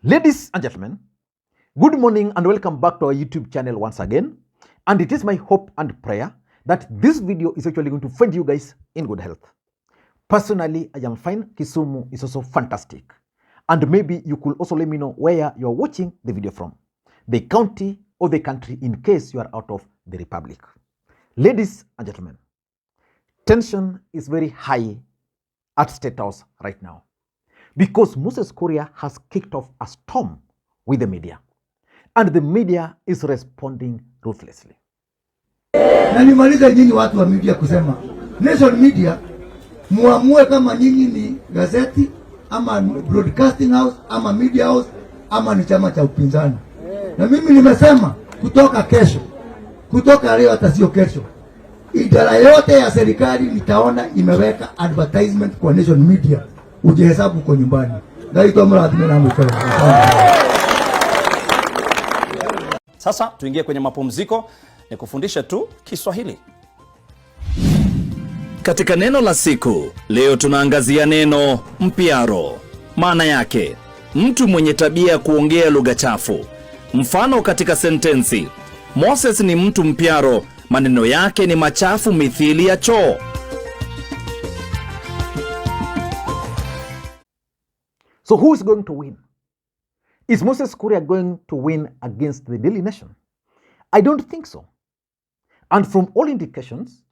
Ladies and gentlemen, good morning and welcome back to our YouTube channel once again. And it is my hope and prayer that this video is actually going to find you guys in good health. Personally, I am fine. Kisumu is also fantastic. And maybe you could also let me know where you are watching the video from, the county or the country, in case you are out of the republic. Ladies and gentlemen, tension is very high at Statehouse right now, because Moses Kuria has kicked off a storm with the media, and the media is responding ruthlessly. Na nimaliza nyinyi watu wa media kusema, Nation Media muamue kama nyinyi ni gazeti ama broadcasting house ama media house ama ni chama cha upinzani. Na mimi nimesema kutoka leo hata sio kesho, idara yote ya serikali nitaona imeweka advertisement kwa Nation Media. Ujihesabu kwa nyumbani. Sasa tuingie kwenye mapumziko, ni kufundisha tu Kiswahili. Katika neno la siku leo tunaangazia neno mpiaro. Maana yake mtu mwenye tabia ya kuongea lugha chafu. Mfano katika sentensi, Moses ni mtu mpiaro, maneno yake ni machafu mithili ya choo. So who is going to win? Is Moses Kuria going to win against the Daily Nation? I don't think so. And from all indications,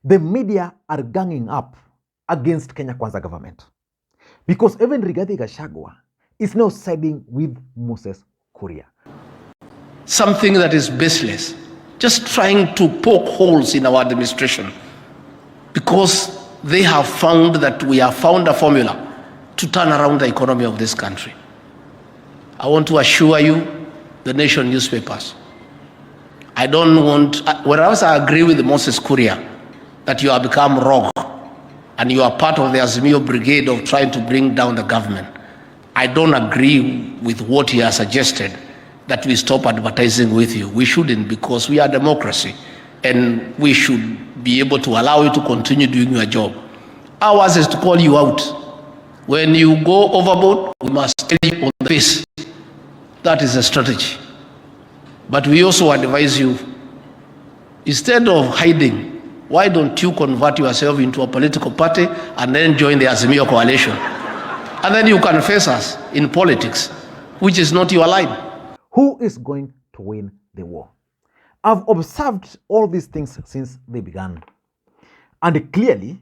the media are ganging up against Kenya Kwanza government, because even Rigathi Gachagua is now siding with Moses Kuria. Something that is baseless, just trying to poke holes in our administration, because they have found that we have found a formula to turn around the economy of this country. I want to assure you, the Nation newspapers, I don't want, whereas I agree with Moses Kuria that you have become rogue and you are part of the Azimio brigade of trying to bring down the government, I don't agree with what he has suggested, that we stop advertising with you. We shouldn't, because we are democracy and we should be able to allow you to continue doing your job. Ours is to call you out. When you go overboard, we must tell you on the face. That is a strategy. But we also advise you, instead of hiding, why don't you convert yourself into a political party and then join the Azimio coalition? And then you can face us in politics, which is not your line. Who is going to win the war? I've observed all these things since they began. And clearly,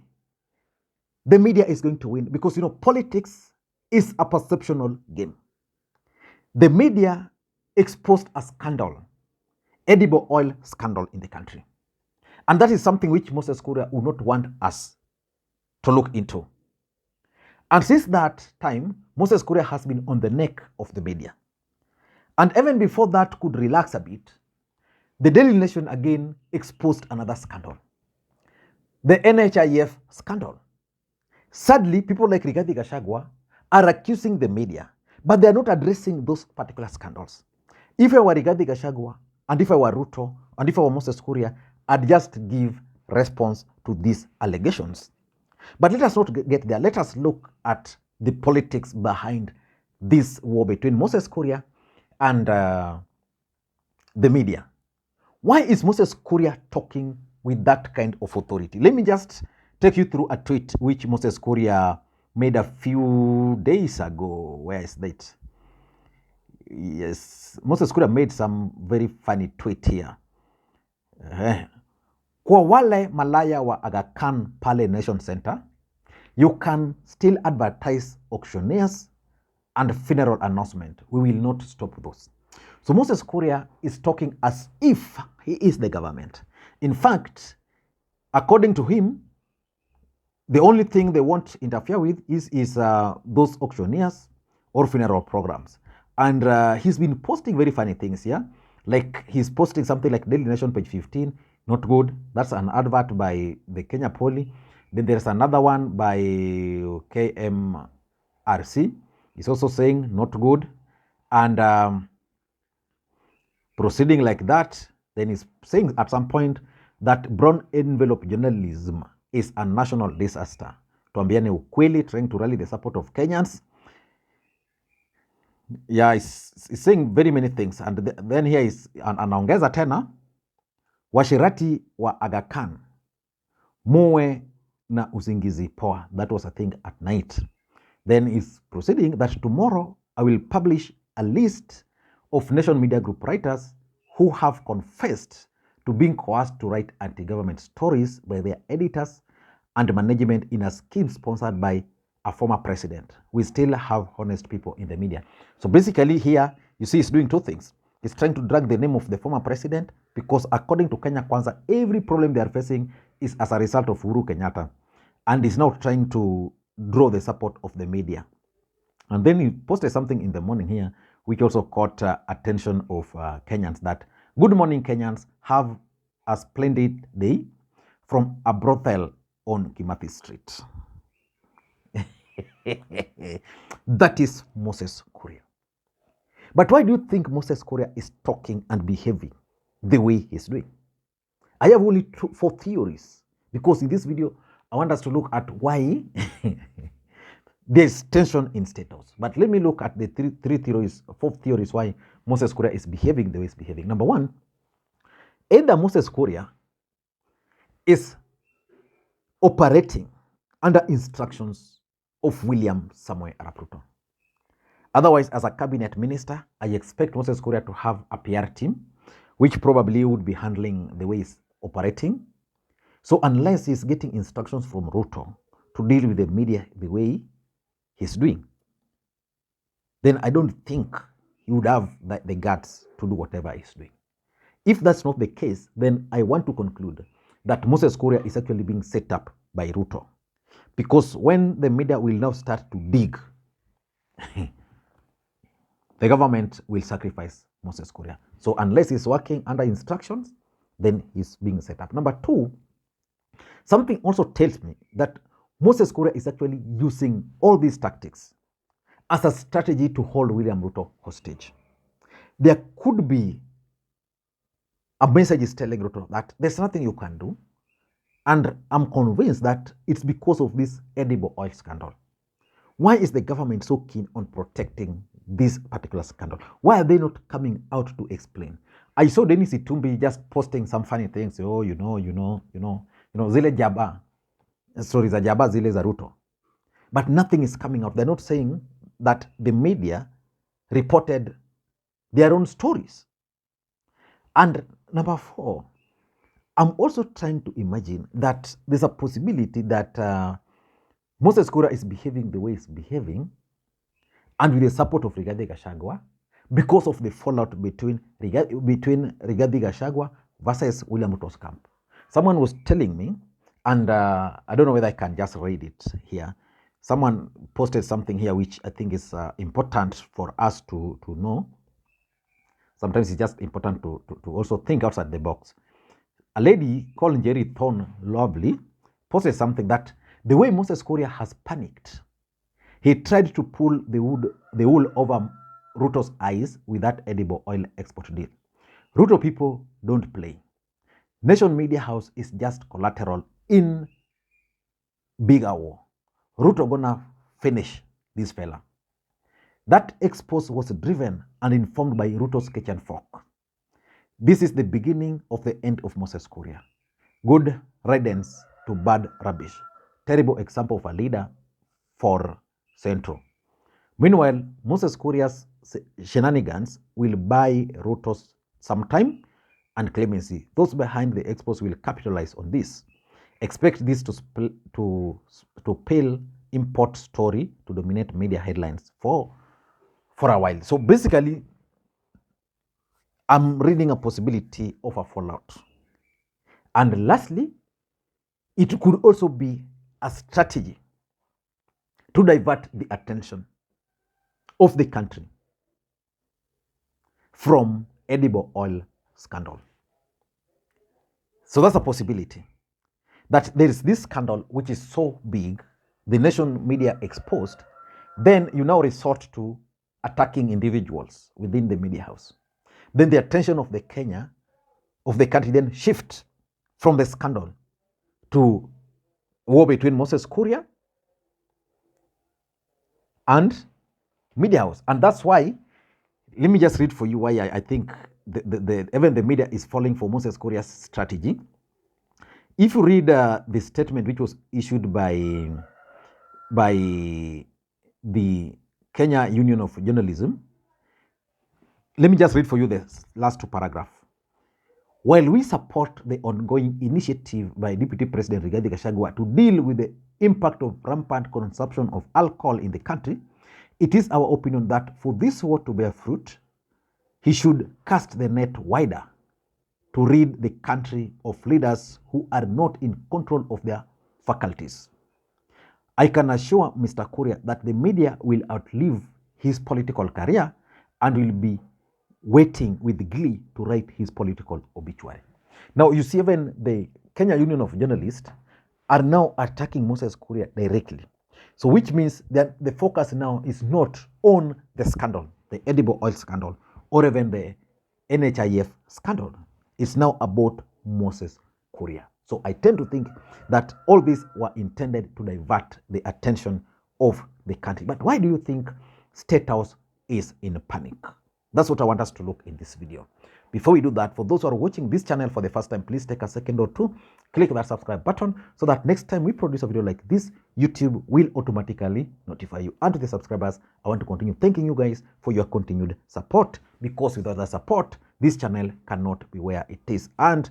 the media is going to win, because, politics is a perceptional game. The media exposed a scandal, edible oil scandal in the country. And that is something which Moses Kuria would not want us to look into. And since that time, Moses Kuria has been on the neck of the media. And even before that could relax a bit, the Daily Nation again exposed another scandal, the NHIF scandal. Sadly, people like Rigathi Gachagua are accusing the media, but they are not addressing those particular scandals. If I were Rigathi Gachagua, and if I were Ruto, and if I were Moses Kuria, I'd just give response to these allegations. But let us not get there. Let us look at the politics behind this war between Moses Kuria and the media. Why is Moses Kuria talking with that kind of authority? Let me just take you through a tweet which Moses Kuria made a few days ago. Where is that? Yes, Moses Kuria made some very funny tweet here. Kwa wale malaya wa Aga Khan pale Nation Center, you can still advertise auctioneers and funeral announcement. We will not stop those. So Moses Kuria is talking as if he is the government. In fact, according to him, the only thing they won't interfere with is those auctioneers or funeral programs. And he's been posting very funny things here. Like he's posting something like Daily Nation page 15, not good. That's an advert by the Kenya Poly. Then there's another one by KMRC. He's also saying not good. And proceeding like that, then he's saying at some point that brown envelope journalism is a national disaster. Tuambiane ukweli, trying to rally the support of Kenyans. Yeah, it's saying very many things. And then here is anaongeza tena, washirati wa Aga Khan muwe na usingizi poa. That was, I think, at night. Then he's proceeding that tomorrow I will publish a list of Nation Media Group writers who have confessed to being coerced to write anti-government stories by their editors and management in a scheme sponsored by a former president. We still have honest people in the media. So basically here, you see he's doing two things. He's trying to drag the name of the former president because according to Kenya Kwanza, every problem they are facing is as a result of Uhuru Kenyatta. And he's now trying to draw the support of the media. And then he posted something in the morning here, which also caught attention of Kenyans, that good morning Kenyans, have a splendid day from a brothel on Kimathi Street. That is Moses Kuria. But why do you think Moses Kuria is talking and behaving the way he's doing? I have only 4 theories, because in this video, I want us to look at why there's tension in Statehouse. But let me look at the 4 theories why Moses Kuria is behaving the way he's behaving. Number 1, either Moses Kuria is operating under instructions of William Samoei Arap Ruto. Otherwise, as a cabinet minister, I expect Moses Kuria to have a PR team, which probably would be handling the way he's operating. So unless he's getting instructions from Ruto to deal with the media the way he's doing, then I don't think he would have the guts to do whatever he's doing. If that's not the case, then I want to conclude that Moses Kuria is actually being set up by Ruto. Because when the media will now start to dig, the government will sacrifice Moses Kuria. So unless he's working under instructions, then he's being set up. Number 2, something also tells me that Moses Kuria is actually using all these tactics as a strategy to hold William Ruto hostage. There could be a message is telling Ruto that there's nothing you can do, and I'm convinced that it's because of this edible oil scandal. Why is the government so keen on protecting this particular scandal? Why are they not coming out to explain? I saw Dennis Itumbi just posting some funny things. Oh, zile jaba, stories za jaba zile za Ruto. But nothing is coming out. They're not saying that the media reported their own stories. And number 4, I'm also trying to imagine that there's a possibility that Moses Kuria is behaving the way he's behaving, and with the support of Rigathi Gachagua, because of the fallout between Rigathi Gachagua versus William Ruto's camp. Someone was telling me, and I don't know whether I can just read it here. Someone posted something here which I think is important for us to know. Sometimes it's just important to also think outside the box. A lady called Jerry Thorne Lovely posted something that the way Moses Kuria has panicked, he tried to pull the wool over Ruto's eyes with that edible oil export deal. Ruto people don't play. Nation Media House is just collateral in bigger war. Ruto gonna finish this fella. That expose was driven and informed by Ruto's kitchen fork. This is the beginning of the end of Moses Kuria. Good riddance to bad rubbish. Terrible example of a leader for Central. Meanwhile, Moses Kuria's shenanigans will buy Ruto's some time and clemency. Those behind the expose will capitalize on this. Expect this to pale import story to dominate media headlines for a while. So basically, I'm reading a possibility of a fallout. And lastly, it could also be a strategy to divert the attention of the country from edible oil scandal. So that's a possibility, that there is this scandal which is so big, the nation media exposed, then you now resort to attacking individuals within the media house. Then the attention of the country then shift from the scandal to war between Moses Kuria and media house. And that's why, let me just read for you why I think even the media is falling for Moses Kuria's strategy. If you read the statement which was issued by the Kenya Union of Journalism, let me just read for you the last two paragraphs. While we support the ongoing initiative by Deputy President Rigathi Gachagua to deal with the impact of rampant consumption of alcohol in the country, it is our opinion that for this war to bear fruit, he should cast the net wider to rid the country of leaders who are not in control of their faculties. I can assure Mr. Kuria that the media will outlive his political career and will be waiting with glee to write his political obituary. Now, you see, even the Kenya Union of Journalists are now attacking Moses Kuria directly. So, which means that the focus now is not on the scandal, the edible oil scandal, or even the NHIF scandal. It's now about Moses Kuria. So, I tend to think that all these were intended to divert the attention of the country. But why do you think Statehouse is in panic? That's what I want us to look in this video. Before we do that, for those who are watching this channel for the first time, please take a second or two, click that subscribe button so that next time we produce a video like this, YouTube will automatically notify you. And to the subscribers, I want to continue thanking you guys for your continued support, because without the support, this channel cannot be where it is. And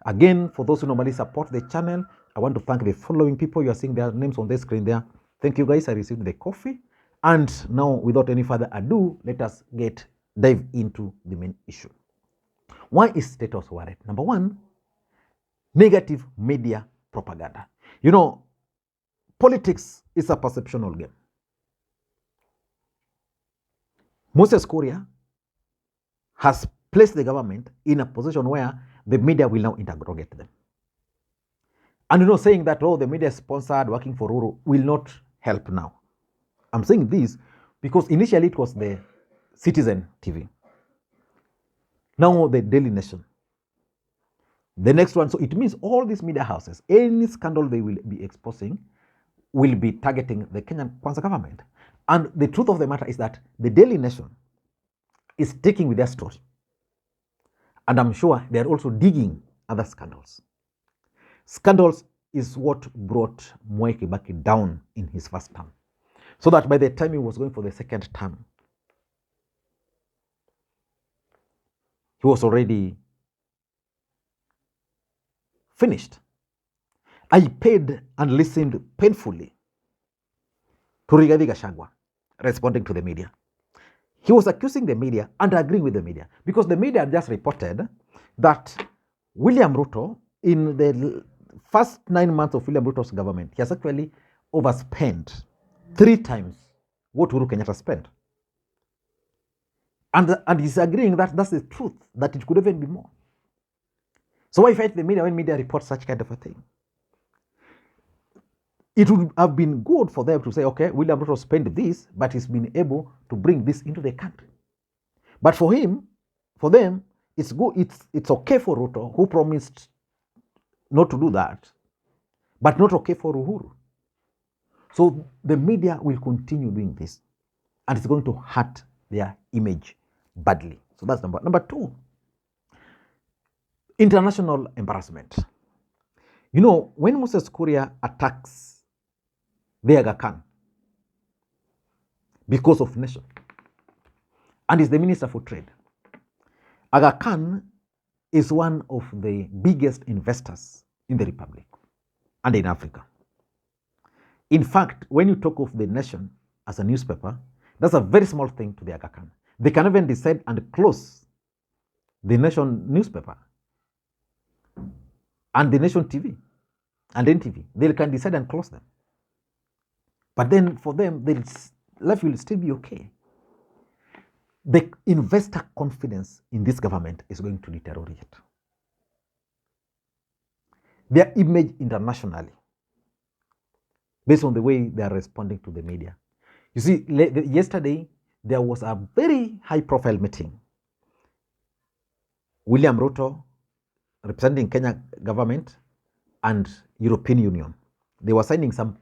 again, for those who normally support the channel, I want to thank the following people. You are seeing their names on the screen there. Thank you guys. I received the coffee. And now, without any further ado, let us dive into the main issue. Why is Statehouse worried? Number one, negative media propaganda. You know, politics is a perceptional game. Moses Kuria has placed the government in a position where the media will now interrogate them. And you know, saying that, oh, the media sponsored working for Uhuru will not help now. I'm saying this because initially it was the Citizen TV. Now the Daily Nation. The next one, so it means all these media houses, any scandal they will be exposing will be targeting the Kenyan Kwanza government. And the truth of the matter is that the Daily Nation is sticking with their story. And I'm sure they are also digging other scandals. Scandals is what brought Mwai Kibaki down in his first term. So that by the time he was going for the second term, he was already finished. I paid and listened painfully to Rigathi Gachagua responding to the media. He was accusing the media and agreeing with the media, because the media just reported that William Ruto, in the first 9 months of William Ruto's government, he has actually overspent 3 times what Uhuru Kenyatta spent. And he's agreeing that that's the truth, that it could even be more. So why fight the media when media reports such kind of a thing? It would have been good for them to say, okay, William Ruto spent this, but he's been able to bring this into the country. But for them, it's good. It's okay for Ruto, who promised not to do that, but not okay for Uhuru. So the media will continue doing this, and it's going to hurt their image badly. So that's number two. International embarrassment. You know, when Moses Kuria attacks the Aga Khan because of nation, and is the Minister for Trade, Aga Khan is one of the biggest investors in the Republic and in Africa. In fact, when you talk of the nation as a newspaper, that's a very small thing to the Aga Khan. They can even decide and close the Nation newspaper and the Nation TV and NTV. They can decide and close them. But then for them, life will still be okay. The investor confidence in this government is going to deteriorate. Their image internationally, based on the way they are responding to the media. You see, yesterday, there was a very high-profile meeting. William Ruto, representing Kenya government, and European Union. They were signing some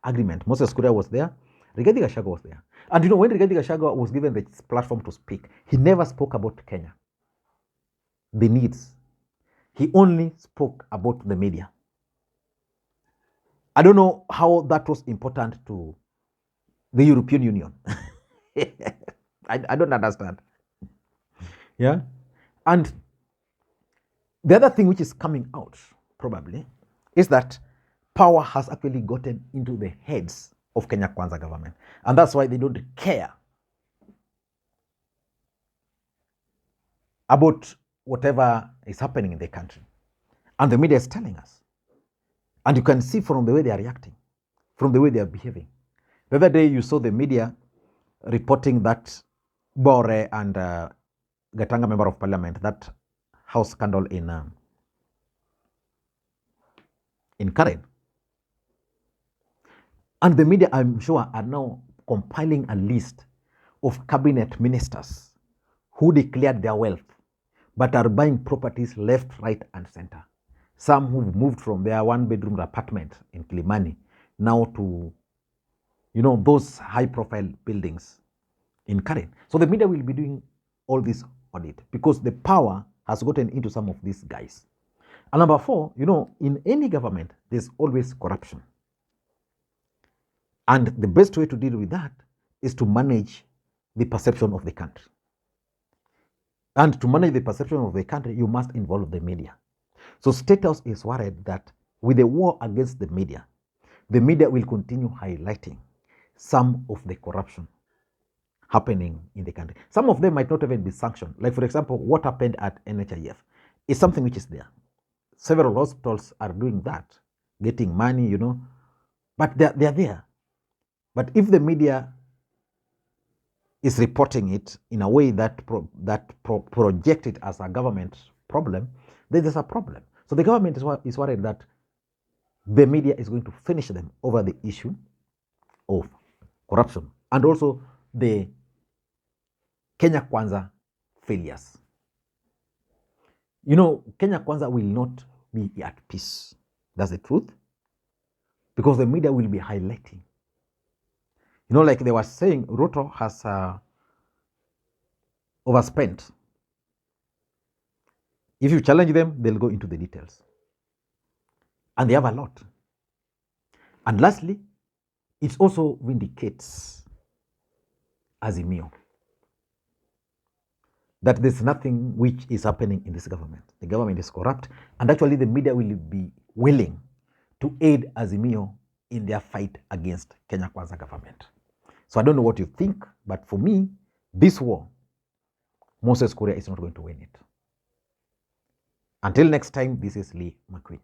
agreement. Moses Kuria was there. Rigathi Gachagua was there. And you know, when Rigathi Gachagua was given the platform to speak, he never spoke about Kenya, the needs. He only spoke about the media. I don't know how that was important to the European Union. I don't understand. Yeah. And the other thing which is coming out, probably, is that power has actually gotten into the heads of Kenya Kwanza government. And that's why they don't care about whatever is happening in the country. And the media is telling us. And you can see from the way they are reacting, from the way they are behaving. The other day, you saw the media reporting that Bore and Gatanga, member of parliament, that house scandal in Karen. And the media, I'm sure, are now compiling a list of cabinet ministers who declared their wealth but are buying properties left, right, and center. Some who've moved from their one-bedroom apartment in Kilimani now to, you know, those high-profile buildings in Karen. So the media will be doing all this audit because the power has gotten into some of these guys. And number 4, you know, in any government, there's always corruption. And the best way to deal with that is to manage the perception of the country. And to manage the perception of the country, you must involve the media. So Statehouse is worried that with the war against the media will continue highlighting some of the corruption happening in the country. Some of them might not even be sanctioned. Like, for example, what happened at NHIF is something which is there. Several hospitals are doing that, getting money, you know, but they're there. But if the media is reporting it in a way that project it as a government problem, then there's a problem. So the government is worried that the media is going to finish them over the issue of corruption and also the Kenya Kwanza failures. You know, Kenya Kwanza will not be at peace. That's the truth. Because the media will be highlighting. You know, like they were saying, Ruto has overspent. If you challenge them, they'll go into the details. And they have a lot. And lastly, it also vindicates Azimio that there's nothing which is happening in this government. The government is corrupt, and actually the media will be willing to aid Azimio in their fight against Kenya Kwanza government. So I don't know what you think, but for me, this war, Moses Kuria is not going to win it. Until next time, this is Lee Makwiny.